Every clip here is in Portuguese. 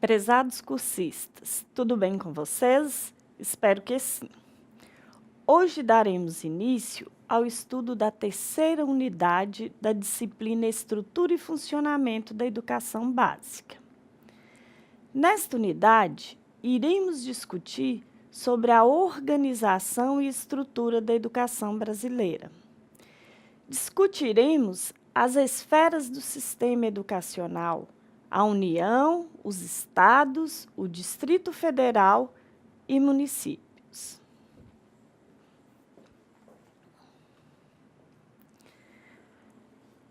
Prezados cursistas, tudo bem com vocês? Espero que sim. Hoje daremos início ao estudo da terceira unidade da disciplina Estrutura e Funcionamento da Educação Básica. Nesta unidade, iremos discutir sobre a organização e estrutura da educação brasileira. Discutiremos as esferas do sistema educacional, a União, os estados, o Distrito Federal e municípios.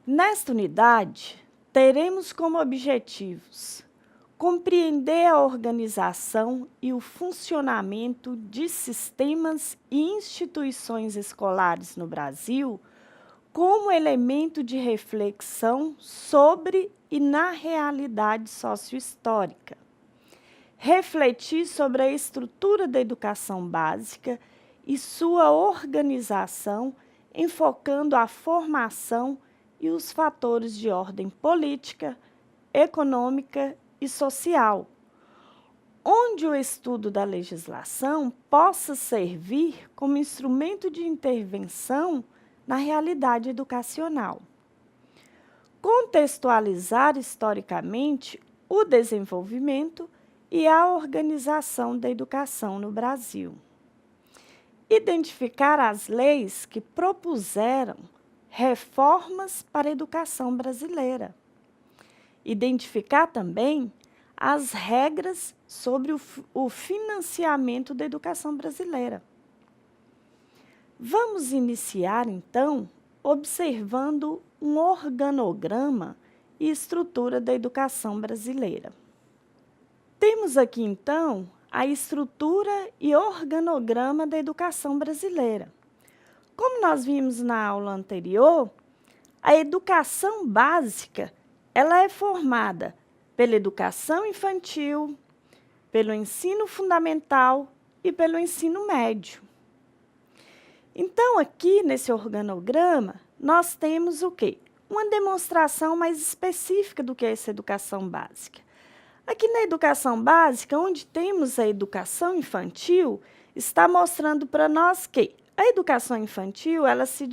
Nesta unidade, teremos como objetivos compreender a organização e o funcionamento de sistemas e instituições escolares no Brasil como elemento de reflexão sobre e na realidade sociohistórica. Refletir sobre a estrutura da educação básica e sua organização, enfocando a formação e os fatores de ordem política, econômica e social, onde o estudo da legislação possa servir como instrumento de intervenção na realidade educacional. Contextualizar historicamente o desenvolvimento e a organização da educação no Brasil. Identificar as leis que propuseram reformas para a educação brasileira. Identificar também as regras sobre o financiamento da educação brasileira. Vamos iniciar, então, observando um organograma e estrutura da educação brasileira. Temos aqui, então, a estrutura e organograma da educação brasileira. Como nós vimos na aula anterior, a educação básica ela é formada pela educação infantil, pelo ensino fundamental e pelo ensino médio. Então, aqui nesse organograma, nós temos o quê? Uma demonstração mais específica do que é essa educação básica. Aqui na educação básica, onde temos a educação infantil, está mostrando para nós que a educação infantil ela se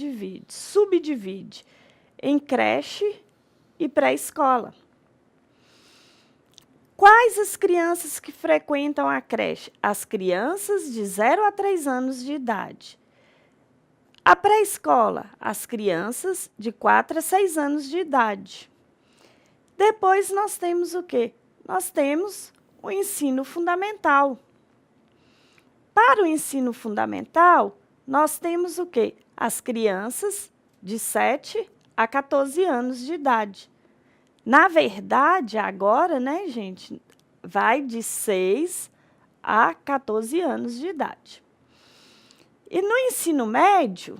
subdivide em creche e pré-escola. Quais as crianças que frequentam a creche? As crianças de 0 a 3 anos de idade. A pré-escola, as crianças de 4 a 6 anos de idade. Depois nós temos o quê? Nós temos o ensino fundamental. Para o ensino fundamental, nós temos o quê? As crianças de 7 a 14 anos de idade. Na verdade, agora, né, gente, vai de 6 a 14 anos de idade. E no ensino médio,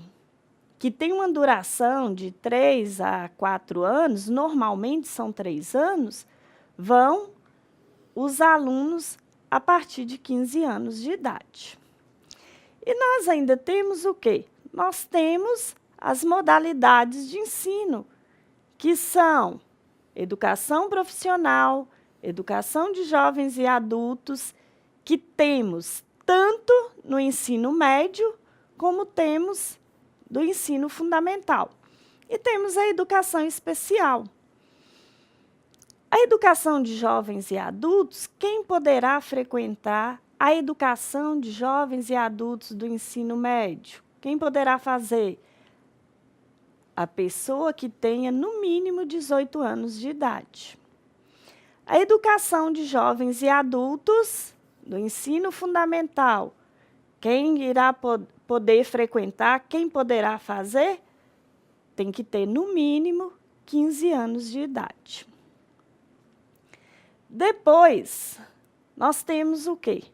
que tem uma duração de 3 a 4 anos, normalmente são 3 anos, vão os alunos a partir de 15 anos de idade. E nós ainda temos o quê? Nós temos as modalidades de ensino, que são educação profissional, educação de jovens e adultos, que temos tanto no ensino médio, como temos do ensino fundamental. E temos a educação especial. A educação de jovens e adultos, quem poderá frequentar a educação de jovens e adultos do ensino médio? Quem poderá fazer? A pessoa que tenha, no mínimo, 18 anos de idade. A educação de jovens e adultos do ensino fundamental, quem irá poder frequentar, quem poderá fazer? Tem que ter, no mínimo, 15 anos de idade. Depois, nós temos o quê?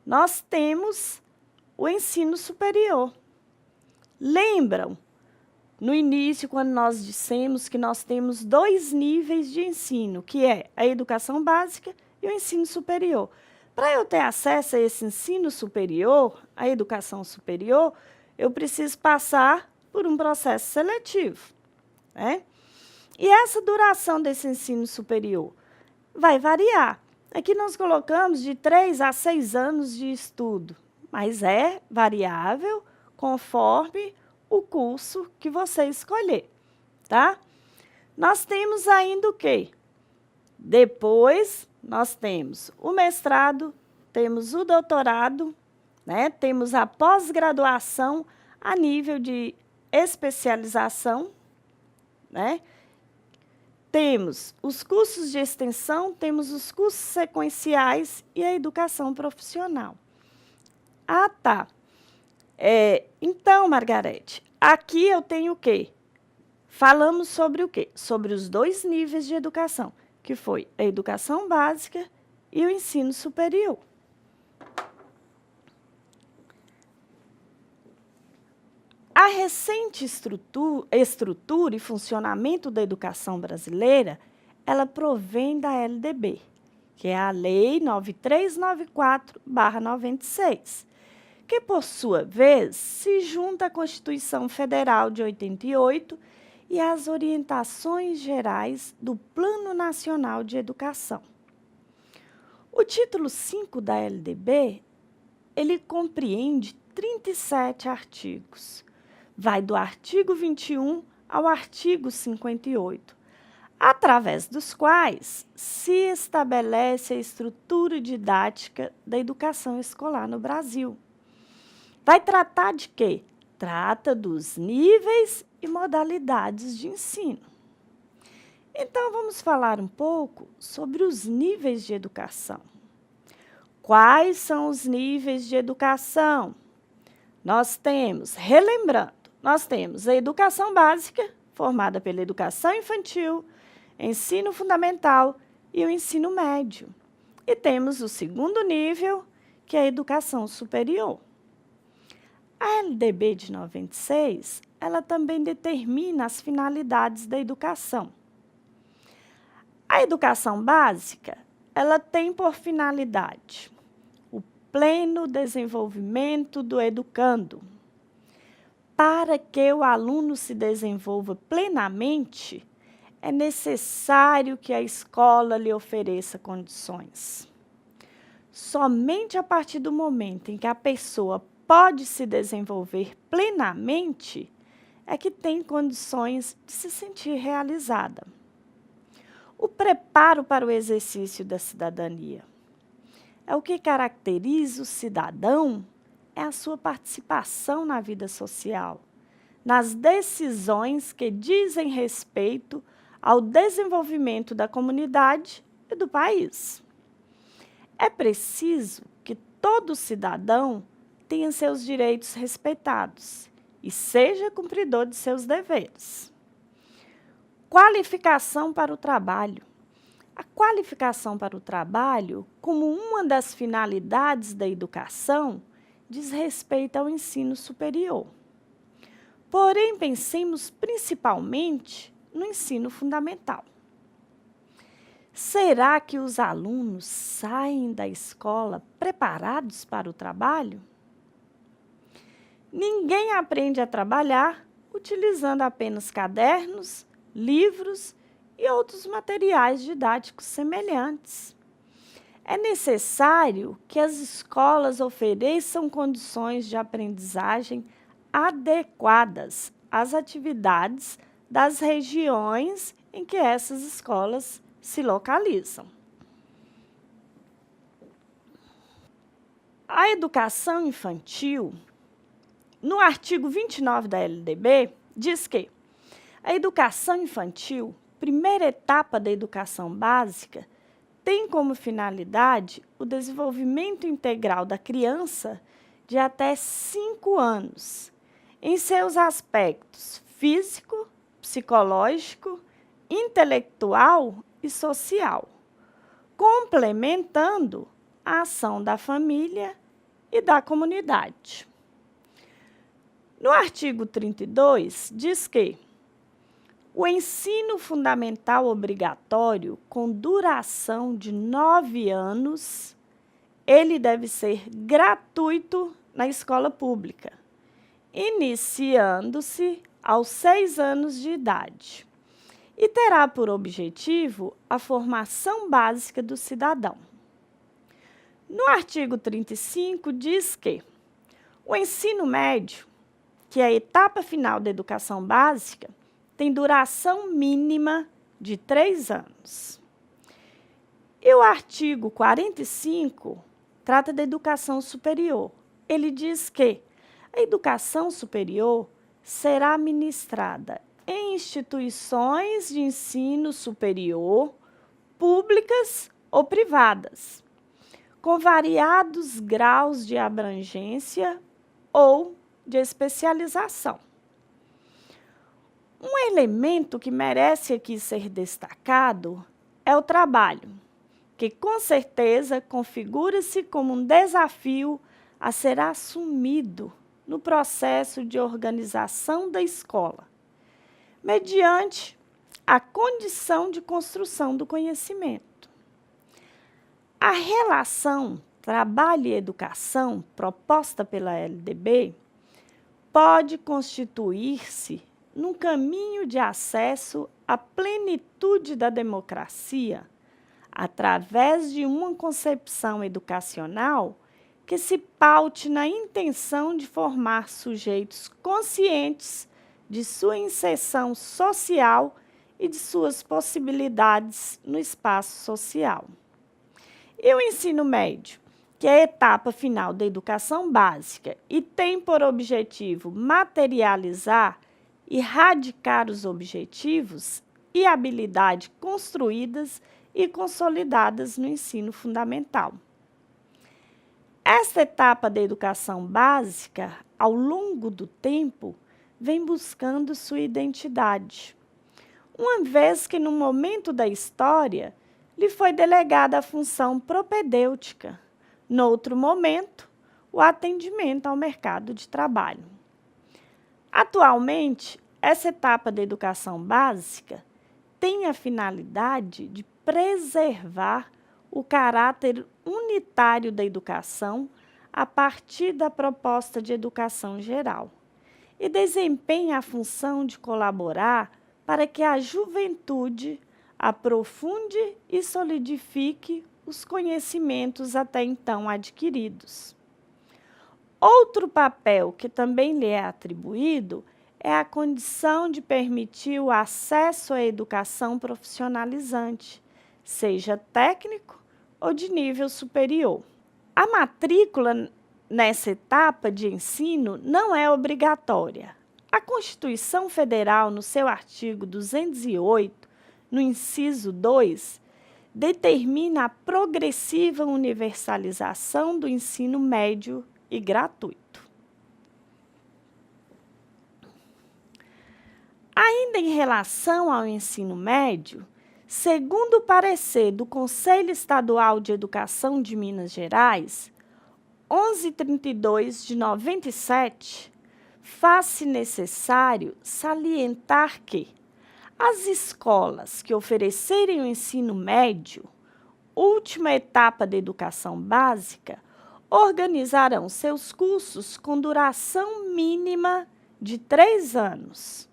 Nós temos o ensino superior. Lembram? No início, quando nós dissemos que nós temos 2 níveis de ensino, que é a educação básica e o ensino superior. Para eu ter acesso a esse ensino superior, a educação superior, eu preciso passar por um processo seletivo, né? E essa duração desse ensino superior vai variar. Aqui nós colocamos de 3 a 6 anos de estudo, mas é variável conforme o curso que você escolher, tá? Nós temos ainda o quê? Depois, nós temos o mestrado, temos o doutorado, né? Temos a pós-graduação a nível de especialização, né? Temos os cursos de extensão, temos os cursos sequenciais e a educação profissional. Ah, tá. Então, Margarete, aqui eu tenho o quê? Falamos sobre o quê? Sobre os 2 níveis de educação, que foi a educação básica e o ensino superior. A recente estrutura e funcionamento da educação brasileira, ela provém da LDB, que é a Lei 9394/96, que, por sua vez, se junta à Constituição Federal de 88 e às orientações gerais do Plano Nacional de Educação. O título 5 da LDB, ele compreende 37 artigos. Vai do artigo 21 ao artigo 58, através dos quais se estabelece a estrutura didática da educação escolar no Brasil. Vai tratar de quê? Trata dos níveis e modalidades de ensino. Então, vamos falar um pouco sobre os níveis de educação. Quais são os níveis de educação? Nós temos, relembrando, nós temos a educação básica, formada pela educação infantil, ensino fundamental e o ensino médio. E temos o segundo nível, que é a educação superior. A LDB de 96, ela também determina as finalidades da educação. A educação básica, ela tem por finalidade o pleno desenvolvimento do educando. Para que o aluno se desenvolva plenamente, é necessário que a escola lhe ofereça condições. Somente a partir do momento em que a pessoa pode se desenvolver plenamente, é que tem condições de se sentir realizada. O preparo para o exercício da cidadania. É o que caracteriza o cidadão, é a sua participação na vida social, nas decisões que dizem respeito ao desenvolvimento da comunidade e do país. É preciso que todo cidadão tenha seus direitos respeitados e seja cumpridor de seus deveres. Qualificação para o trabalho. A qualificação para o trabalho, como uma das finalidades da educação, diz respeito ao ensino superior. Porém, pensemos principalmente no ensino fundamental. Será que os alunos saem da escola preparados para o trabalho? Ninguém aprende a trabalhar utilizando apenas cadernos, livros e outros materiais didáticos semelhantes. É necessário que as escolas ofereçam condições de aprendizagem adequadas às atividades das regiões em que essas escolas se localizam. A educação infantil, no artigo 29 da LDB, diz que a educação infantil, primeira etapa da educação básica, tem como finalidade o desenvolvimento integral da criança de até 5 anos, em seus aspectos físico, psicológico, intelectual e social, complementando a ação da família e da comunidade. No artigo 32, diz que o ensino fundamental obrigatório, com duração de 9 anos, ele deve ser gratuito na escola pública, iniciando-se aos 6 anos de idade, e terá por objetivo a formação básica do cidadão. No artigo 35, diz que o ensino médio, que é a etapa final da educação básica, tem duração mínima de 3 anos. E o artigo 45 trata da educação superior. Ele diz que a educação superior será ministrada em instituições de ensino superior, públicas ou privadas, com variados graus de abrangência ou de especialização. Um elemento que merece aqui ser destacado é o trabalho, que com certeza configura-se como um desafio a ser assumido no processo de organização da escola, mediante a condição de construção do conhecimento. A relação trabalho e educação proposta pela LDB pode constituir-se num caminho de acesso à plenitude da democracia, através de uma concepção educacional que se paute na intenção de formar sujeitos conscientes de sua inserção social e de suas possibilidades no espaço social. E o ensino médio, que é a etapa final da educação básica e tem por objetivo materializar e radicar os objetivos e habilidades construídas e consolidadas no ensino fundamental. Esta etapa da educação básica, ao longo do tempo, vem buscando sua identidade, uma vez que, no momento da história, lhe foi delegada a função propedêutica, no outro momento, o atendimento ao mercado de trabalho. Atualmente, essa etapa da educação básica tem a finalidade de preservar o caráter unitário da educação a partir da proposta de educação geral e desempenha a função de colaborar para que a juventude aprofunde e solidifique os conhecimentos até então adquiridos. Outro papel que também lhe é atribuído é a condição de permitir o acesso à educação profissionalizante, seja técnico ou de nível superior. A matrícula nessa etapa de ensino não é obrigatória. A Constituição Federal, no seu artigo 208, no inciso 2, determina a progressiva universalização do ensino médio e gratuito. Ainda em relação ao ensino médio, segundo o parecer do Conselho Estadual de Educação de Minas Gerais, 1132 de 97, faz-se necessário salientar que as escolas que oferecerem o ensino médio, última etapa da educação básica, organizarão seus cursos com duração mínima de 3 anos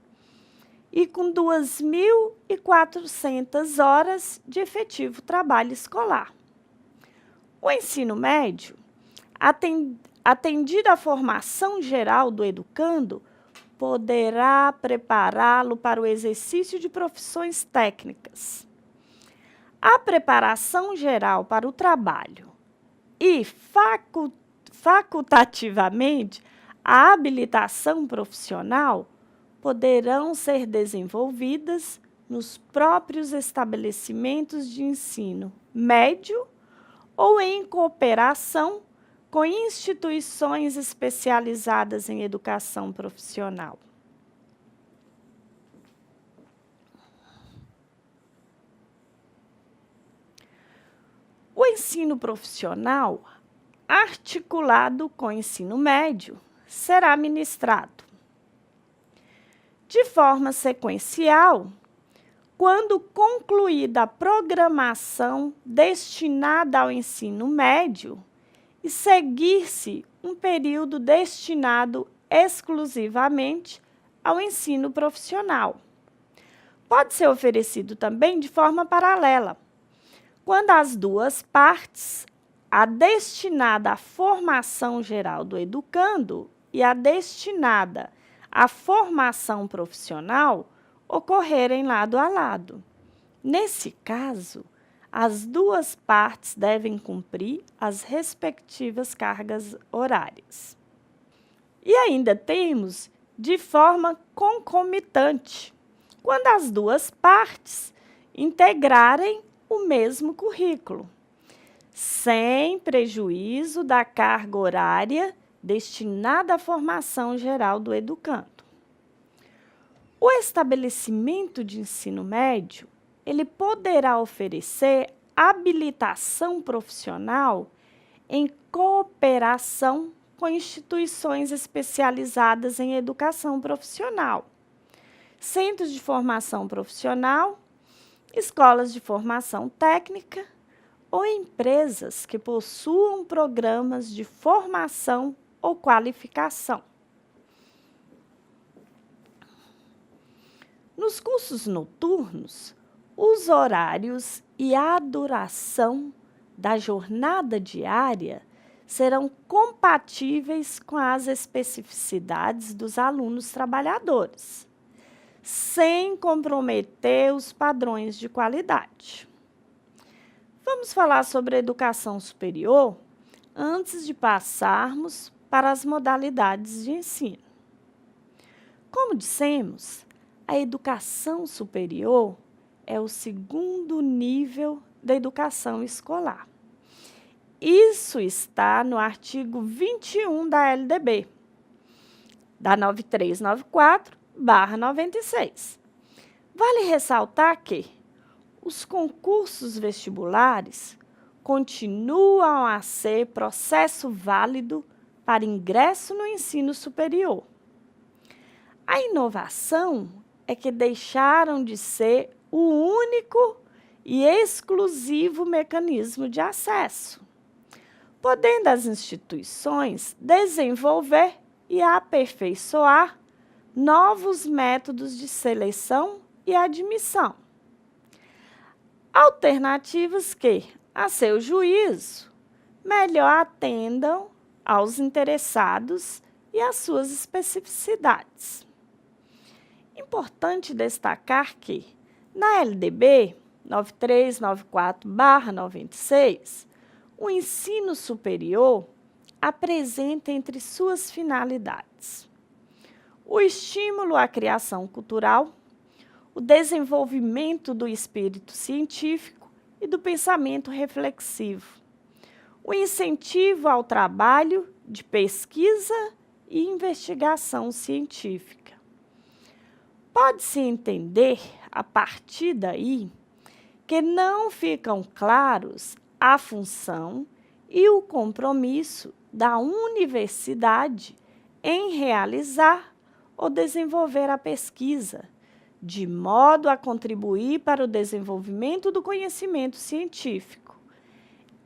e com 2.400 horas de efetivo trabalho escolar. O ensino médio, atendida a formação geral do educando, poderá prepará-lo para o exercício de profissões técnicas. A preparação geral para o trabalho e facultativamente a habilitação profissional poderão ser desenvolvidas nos próprios estabelecimentos de ensino médio ou em cooperação com instituições especializadas em educação profissional. O ensino profissional, articulado com o ensino médio, será ministrado de forma sequencial, quando concluída a programação destinada ao ensino médio e seguir-se um período destinado exclusivamente ao ensino profissional. Pode ser oferecido também de forma paralela, quando as duas partes a destinada à formação geral do educando e a destinada à formação profissional ocorrerem lado a lado. Nesse caso, as duas partes devem cumprir as respectivas cargas horárias. E ainda temos de forma concomitante, quando as duas partes integrarem o mesmo currículo, sem prejuízo da carga horária destinada à formação geral do educando. O estabelecimento de ensino médio, ele poderá oferecer habilitação profissional em cooperação com instituições especializadas em educação profissional, centros de formação profissional, escolas de formação técnica ou empresas que possuam programas de formação ou qualificação. Nos cursos noturnos, os horários e a duração da jornada diária serão compatíveis com as especificidades dos alunos trabalhadores, sem comprometer os padrões de qualidade. Vamos falar sobre a educação superior antes de passarmos para as modalidades de ensino. Como dissemos, a educação superior é o segundo nível da educação escolar. Isso está no artigo 21 da LDB, da 9394/96. Vale ressaltar que os concursos vestibulares continuam a ser processo válido para ingresso no ensino superior. A inovação é que deixaram de ser o único e exclusivo mecanismo de acesso, podendo as instituições desenvolver e aperfeiçoar novos métodos de seleção e admissão. Alternativas que, a seu juízo, melhor atendam aos interessados e às suas especificidades. Importante destacar que, na LDB 9394/96, o ensino superior apresenta entre suas finalidades o estímulo à criação cultural, o desenvolvimento do espírito científico e do pensamento reflexivo, o incentivo ao trabalho de pesquisa e investigação científica. Pode-se entender, a partir daí, que não ficam claros a função e o compromisso da universidade em realizar ou desenvolver a pesquisa, de modo a contribuir para o desenvolvimento do conhecimento científico.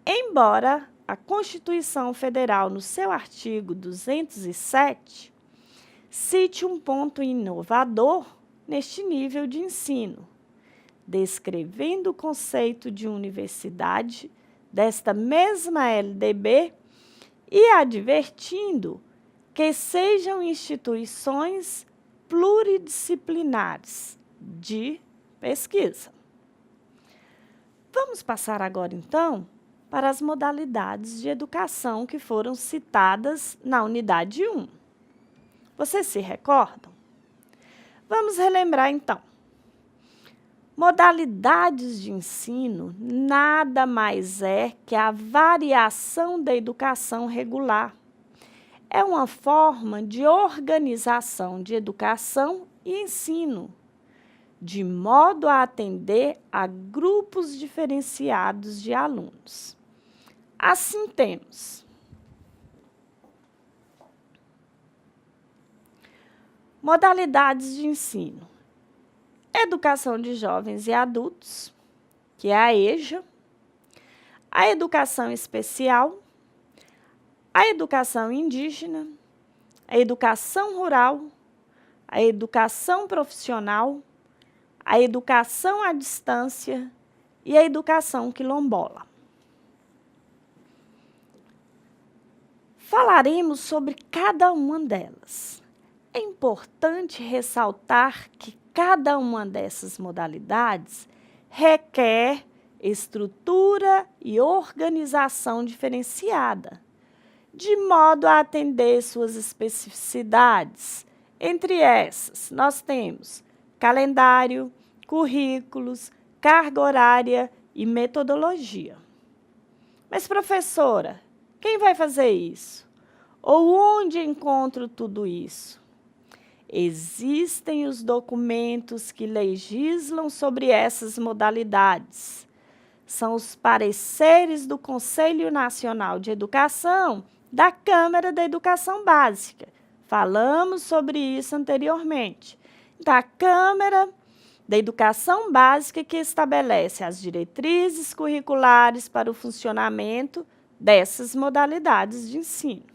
Embora a Constituição Federal, no seu artigo 207, cite um ponto inovador neste nível de ensino, descrevendo o conceito de universidade desta mesma LDB e advertindo que sejam instituições pluridisciplinares de pesquisa. Vamos passar agora, então, para as modalidades de educação que foram citadas na unidade 1. Vocês se recordam? Vamos relembrar, então. Modalidades de ensino nada mais é que a variação da educação regular. É uma forma de organização de educação e ensino, de modo a atender a grupos diferenciados de alunos. Assim temos modalidades de ensino: educação de jovens e adultos, que é a EJA, a educação especial, a educação indígena, a educação rural, a educação profissional, a educação à distância e a educação quilombola. Falaremos sobre cada uma delas. É importante ressaltar que cada uma dessas modalidades requer estrutura e organização diferenciada, de modo a atender suas especificidades. Entre essas, nós temos calendário, currículos, carga horária e metodologia. Mas, professora, quem vai fazer isso? Ou onde encontro tudo isso? Existem os documentos que legislam sobre essas modalidades. São os pareceres do Conselho Nacional de Educação, da Câmara da Educação Básica. Falamos sobre isso anteriormente. Da Câmara da Educação Básica, que estabelece as diretrizes curriculares para o funcionamento dessas modalidades de ensino.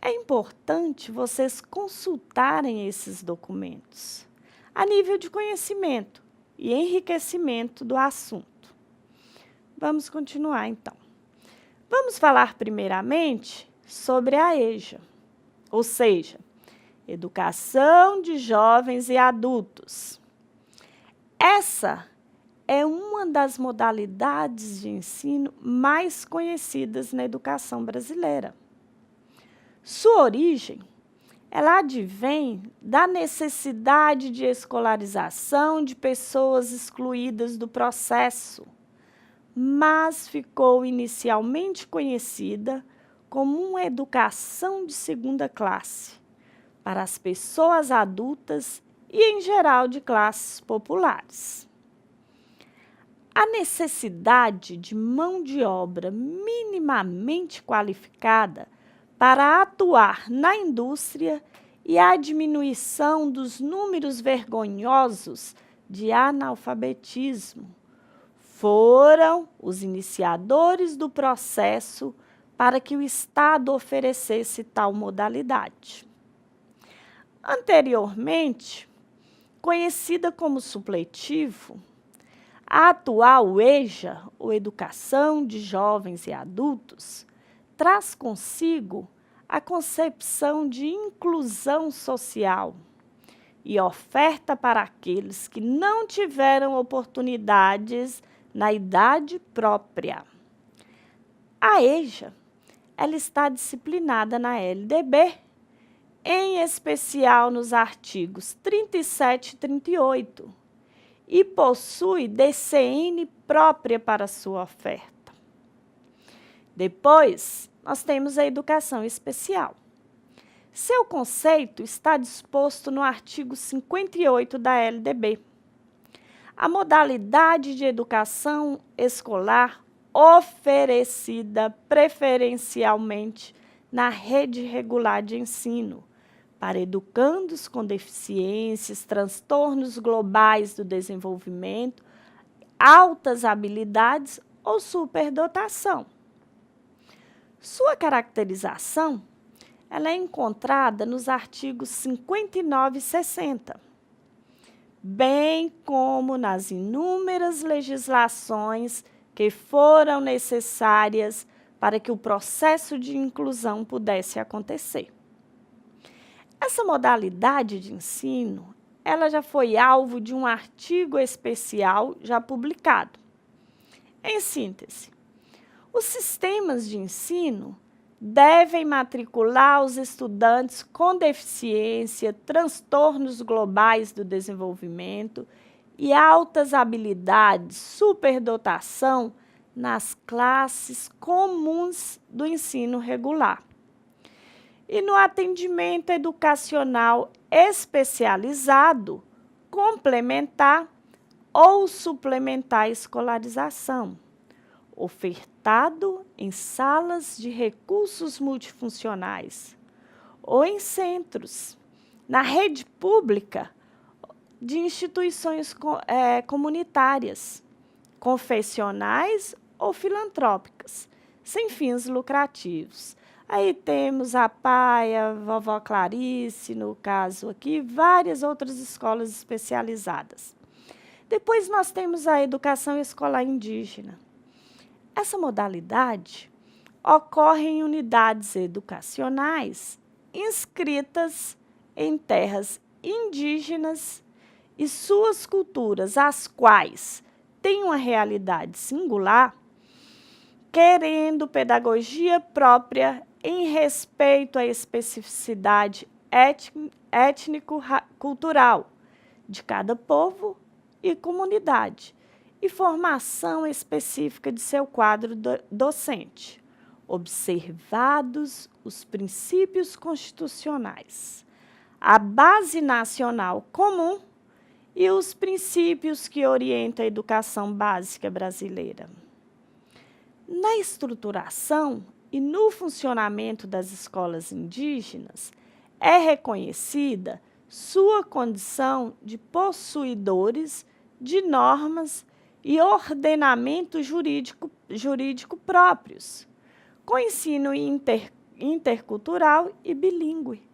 É importante vocês consultarem esses documentos a nível de conhecimento e enriquecimento do assunto. Vamos continuar, então. Vamos falar primeiramente sobre a EJA, ou seja, Educação de Jovens e Adultos. Essa é uma das modalidades de ensino mais conhecidas na educação brasileira. Sua origem, ela advém da necessidade de escolarização de pessoas excluídas do processo, mas ficou inicialmente conhecida como uma educação de segunda classe para as pessoas adultas e, em geral, de classes populares. A necessidade de mão de obra minimamente qualificada para atuar na indústria e a diminuição dos números vergonhosos de analfabetismo foram os iniciadores do processo para que o Estado oferecesse tal modalidade. Anteriormente, conhecida como supletivo, a atual EJA, ou Educação de Jovens e Adultos, traz consigo a concepção de inclusão social e oferta para aqueles que não tiveram oportunidades na idade própria. A EJA, ela está disciplinada na LDB, em especial nos artigos 37 e 38, e possui DCN própria para sua oferta. Depois, nós temos a educação especial. Seu conceito está disposto no artigo 58 da LDB. A modalidade de educação escolar oferecida preferencialmente na rede regular de ensino, para educandos com deficiências, transtornos globais do desenvolvimento, altas habilidades ou superdotação. Sua caracterização, ela é encontrada nos artigos 59 e 60, bem como nas inúmeras legislações que foram necessárias para que o processo de inclusão pudesse acontecer. Essa modalidade de ensino, ela já foi alvo de um artigo especial já publicado. Em síntese, os sistemas de ensino devem matricular os estudantes com deficiência, transtornos globais do desenvolvimento e altas habilidades, superdotação nas classes comuns do ensino regular. E no atendimento educacional especializado, complementar ou suplementar a escolarização, ofertado em salas de recursos multifuncionais ou em centros, na rede pública de instituições comunitárias, confessionais ou filantrópicas, sem fins lucrativos. Aí temos a Paia, Vovó Clarice, no caso aqui, várias outras escolas especializadas. Depois nós temos a educação escolar indígena. Essa modalidade ocorrem em unidades educacionais inscritas em terras indígenas e suas culturas, as quais têm uma realidade singular, querendo pedagogia própria em respeito à especificidade étnico-cultural de cada povo e comunidade, e formação específica de seu quadro docente, observados os princípios constitucionais, a base nacional comum e os princípios que orientam a educação básica brasileira. Na estruturação e no funcionamento das escolas indígenas, é reconhecida sua condição de possuidores de normas e ordenamento jurídico próprios, com ensino intercultural e bilíngue,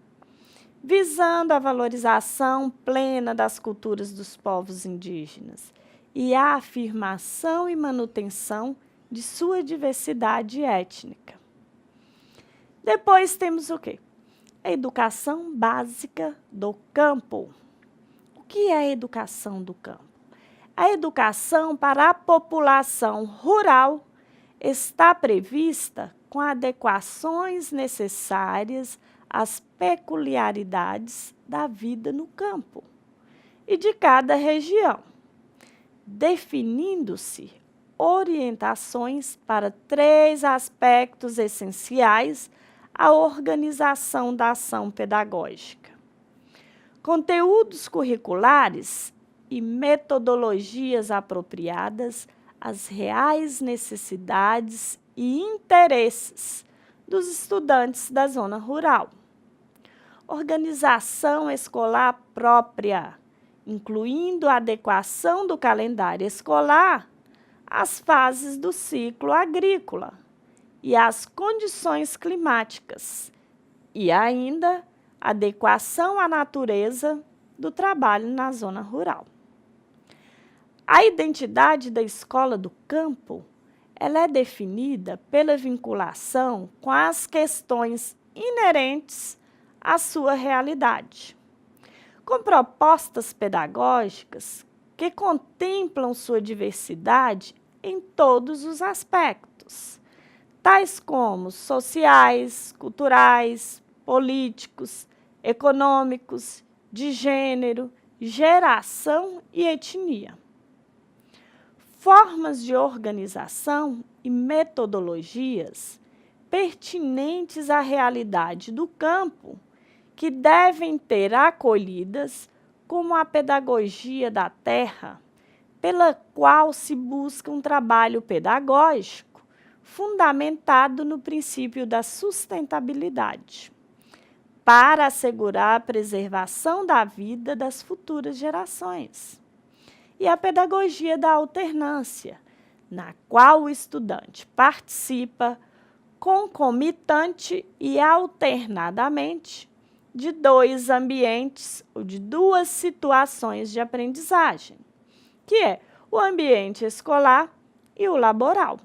visando a valorização plena das culturas dos povos indígenas e a afirmação e manutenção de sua diversidade étnica. Depois temos o quê? A educação básica do campo. O que é a educação do campo? A educação para a população rural está prevista com adequações necessárias às peculiaridades da vida no campo e de cada região, definindo-se orientações para 3 aspectos essenciais à organização da ação pedagógica: conteúdos curriculares e metodologias apropriadas às reais necessidades e interesses dos estudantes da zona rural, organização escolar própria, incluindo a adequação do calendário escolar às fases do ciclo agrícola e às condições climáticas, e ainda adequação à natureza do trabalho na zona rural. A identidade da escola do campo, ela é definida pela vinculação com as questões inerentes à sua realidade, com propostas pedagógicas que contemplam sua diversidade em todos os aspectos, tais como sociais, culturais, políticos, econômicos, de gênero, geração e etnia. Formas de organização e metodologias pertinentes à realidade do campo que devem ter acolhidas como a pedagogia da terra, pela qual se busca um trabalho pedagógico fundamentado no princípio da sustentabilidade, para assegurar a preservação da vida das futuras gerações. E a pedagogia da alternância, na qual o estudante participa concomitante e alternadamente de 2 ambientes ou de 2 situações de aprendizagem, que é o ambiente escolar e o laboral,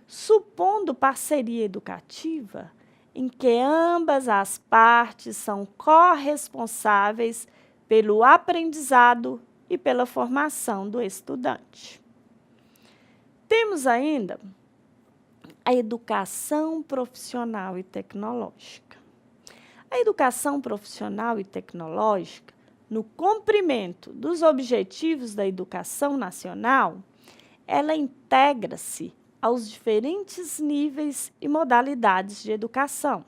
supondo parceria educativa em que ambas as partes são corresponsáveis pelo aprendizado e pela formação do estudante. Temos ainda a educação profissional e tecnológica. A educação profissional e tecnológica, no cumprimento dos objetivos da educação nacional, ela integra-se aos diferentes níveis e modalidades de educação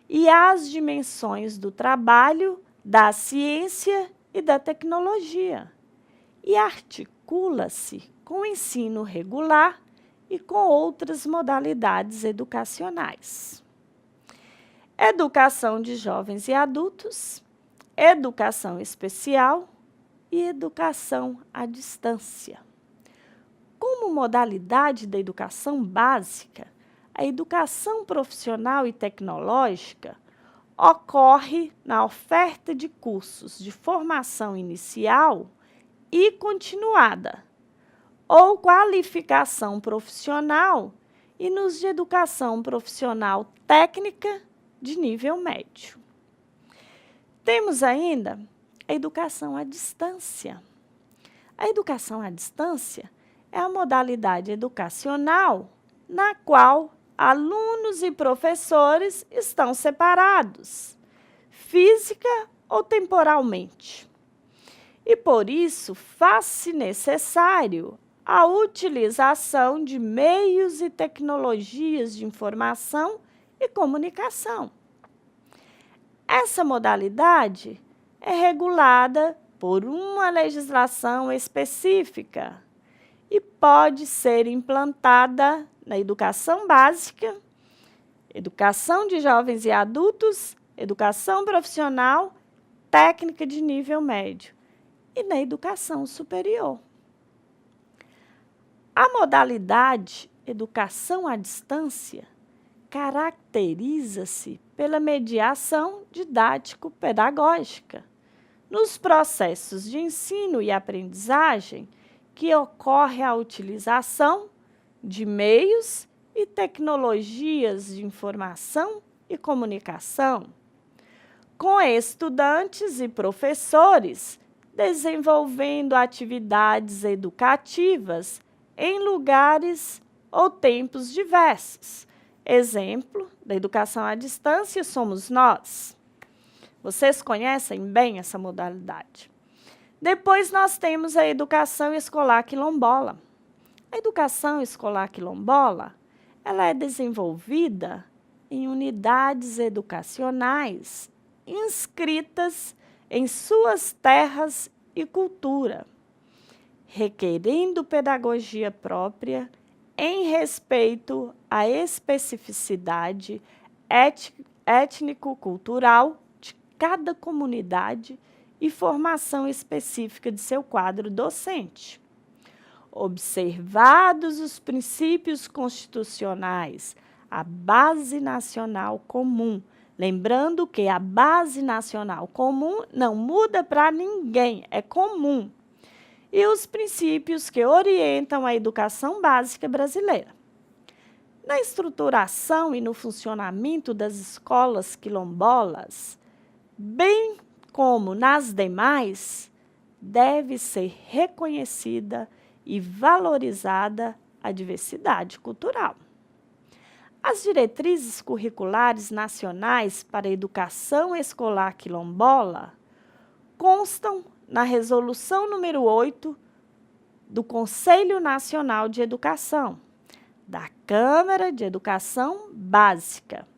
e às dimensões do trabalho, da ciência e da tecnologia, e articula-se com o ensino regular e com outras modalidades educacionais. Educação de jovens e adultos, educação especial e educação à distância. Como modalidade da educação básica, a educação profissional e tecnológica ocorre na oferta de cursos de formação inicial e continuada, ou qualificação profissional e nos de educação profissional técnica de nível médio. Temos ainda a educação à distância. A educação à distância é a modalidade educacional na qual alunos e professores estão separados, física ou temporalmente. E, por isso, faz-se necessário a utilização de meios e tecnologias de informação e comunicação. Essa modalidade é regulada por uma legislação específica e pode ser implantada na educação básica, educação de jovens e adultos, educação profissional, técnica de nível médio e na educação superior. A modalidade educação à distância caracteriza-se pela mediação didático-pedagógica nos processos de ensino e aprendizagem que ocorre a utilização de meios e tecnologias de informação e comunicação, com estudantes e professores desenvolvendo atividades educativas em lugares ou tempos diversos. Exemplo da educação à distância somos nós. Vocês conhecem bem essa modalidade. Depois nós temos a educação escolar quilombola. A educação escolar quilombola, ela é desenvolvida em unidades educacionais inscritas em suas terras e cultura, requerendo pedagogia própria em respeito à especificidade étnico-cultural de cada comunidade e formação específica de seu quadro docente. Observados os princípios constitucionais, a base nacional comum, lembrando que a base nacional comum não muda para ninguém, é comum, e os princípios que orientam a educação básica brasileira. Na estruturação e no funcionamento das escolas quilombolas, bem como nas demais, deve ser reconhecida e valorizada a diversidade cultural. As diretrizes curriculares nacionais para a educação escolar quilombola constam na Resolução número 8 do Conselho Nacional de Educação, da Câmara de Educação Básica,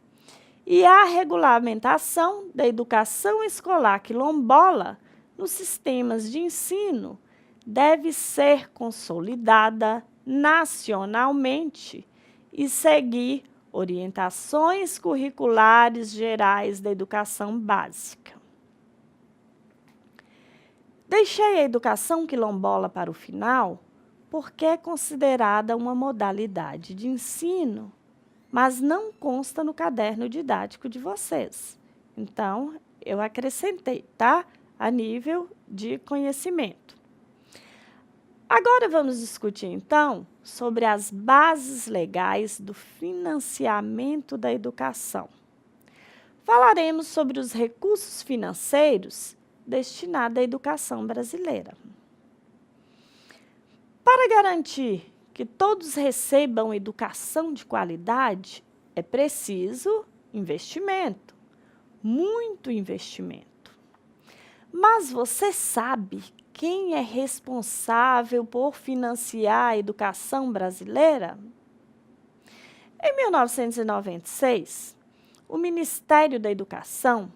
e a regulamentação da educação escolar quilombola nos sistemas de ensino deve ser consolidada nacionalmente e seguir orientações curriculares gerais da educação básica. Deixei a educação quilombola para o final porque é considerada uma modalidade de ensino, mas não consta no caderno didático de vocês. Então, eu acrescentei, tá? A nível de conhecimento. Agora vamos discutir, então, sobre as bases legais do financiamento da educação. Falaremos sobre os recursos financeiros destinados à educação brasileira. Para garantir que todos recebam educação de qualidade, é preciso investimento, muito investimento. Mas você sabe quem é responsável por financiar a educação brasileira? Em 1996, o Ministério da Educação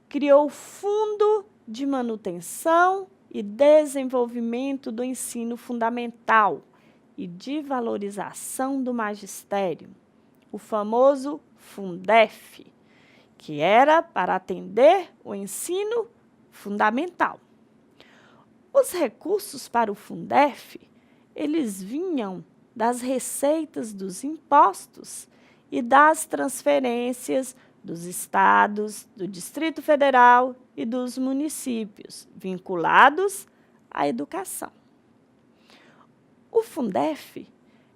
criou o Fundo de Manutenção e Desenvolvimento do Ensino Fundamental e de Valorização do Magistério, o famoso Fundef, que era para atender o ensino fundamental. Os recursos para o Fundef, eles vinham das receitas dos impostos e das transferências dos estados, do Distrito Federal e dos municípios, vinculados à educação. O Fundef,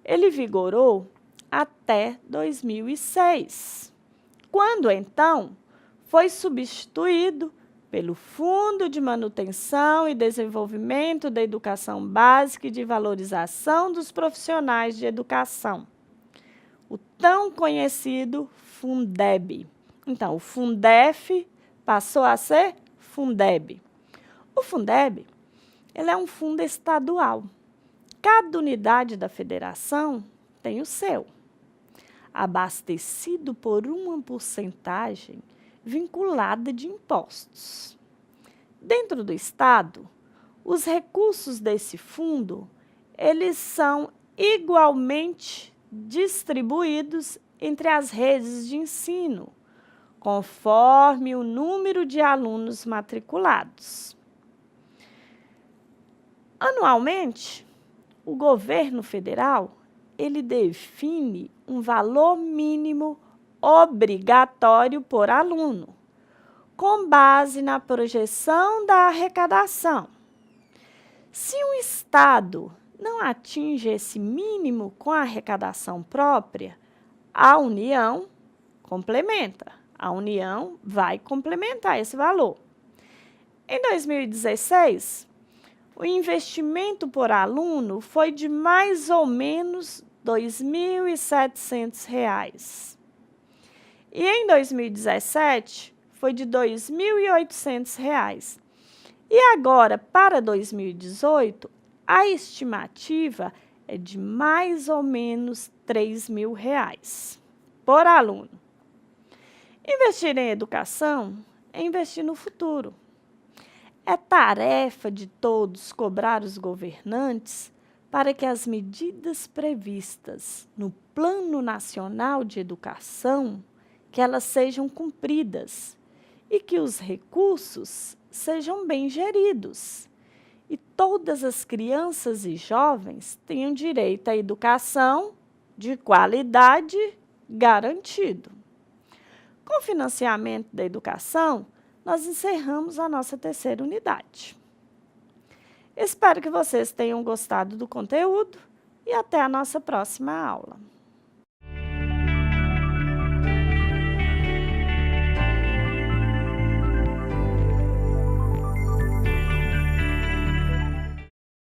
ele vigorou até 2006, quando então foi substituído pelo Fundo de Manutenção e Desenvolvimento da Educação Básica e de Valorização dos Profissionais de Educação, o tão conhecido Fundeb. Então, o Fundef passou a ser Fundeb. O Fundeb, ele é um fundo estadual. Cada unidade da federação tem o seu, abastecido por uma porcentagem vinculada de impostos. Dentro do Estado, os recursos desse fundo, eles são igualmente distribuídos entre as redes de ensino, conforme o número de alunos matriculados. Anualmente, o governo federal, ele define um valor mínimo obrigatório por aluno, com base na projeção da arrecadação. Se um estado não atinge esse mínimo com a arrecadação própria, a União complementa. A União vai complementar esse valor. Em 2016, o investimento por aluno foi de mais ou menos R$ 2.700. E em 2017, foi de R$ 2.800. E agora, para 2018, a estimativa é de mais ou menos R$ 3.000 por aluno. Investir em educação é investir no futuro. É tarefa de todos cobrar os governantes para que as medidas previstas no Plano Nacional de Educação, que elas sejam cumpridas e que os recursos sejam bem geridos. E todas as crianças e jovens tenham direito à educação de qualidade garantido. Com o financiamento da educação, nós encerramos a nossa terceira unidade. Espero que vocês tenham gostado do conteúdo e até a nossa próxima aula.